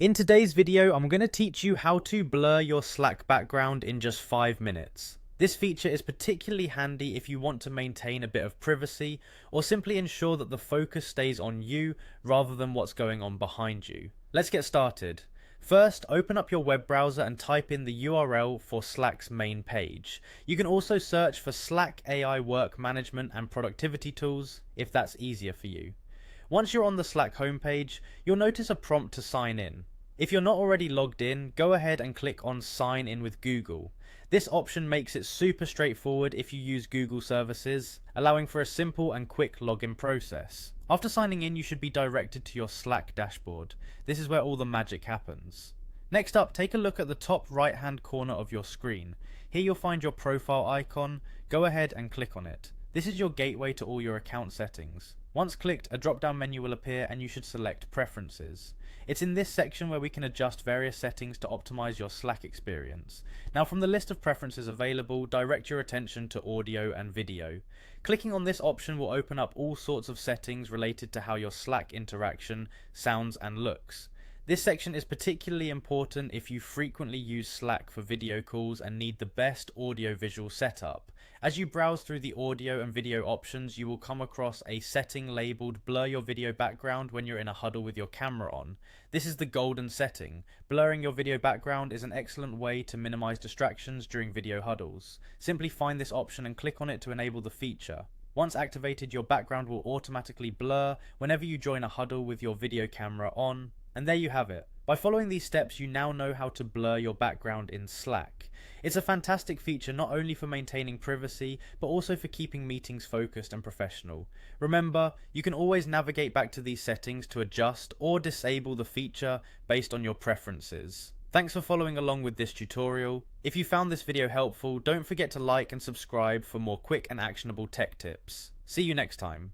In today's video, I'm going to teach you how to blur your Slack background in just 5 minutes. This feature is particularly handy if you want to maintain a bit of privacy or simply ensure that the focus stays on you rather than what's going on behind you. Let's get started. First, open up your web browser and type in the URL for Slack's main page. You can also search for Slack AI Work Management and Productivity Tools if that's easier for you. Once you're on the Slack homepage, you'll notice a prompt to sign in. If you're not already logged in, go ahead and click on Sign in with Google. This option makes it super straightforward if you use Google services, allowing for a simple and quick login process. After signing in, you should be directed to your Slack dashboard. This is where all the magic happens. Next up, take a look at the top right hand corner of your screen. Here you'll find your profile icon. Go ahead and click on it. This is your gateway to all your account settings. Once clicked, a drop-down menu will appear and you should select Preferences. It's in this section where we can adjust various settings to optimize your Slack experience. Now, from the list of preferences available, direct your attention to audio and video. Clicking on this option will open up all sorts of settings related to how your Slack interaction sounds and looks. This section is particularly important if you frequently use Slack for video calls and need the best audio-visual setup. As you browse through the audio and video options, you will come across a setting labeled Blur Your Video Background when you're in a huddle with your camera on. This is the golden setting. Blurring your video background is an excellent way to minimize distractions during video huddles. Simply find this option and click on it to enable the feature. Once activated, your background will automatically blur whenever you join a huddle with your video camera on. And there you have it. By following these steps, you now know how to blur your background in Slack. It's a fantastic feature not only for maintaining privacy, but also for keeping meetings focused and professional. Remember, you can always navigate back to these settings to adjust or disable the feature based on your preferences. Thanks for following along with this tutorial. If you found this video helpful, don't forget to like and subscribe for more quick and actionable tech tips. See you next time.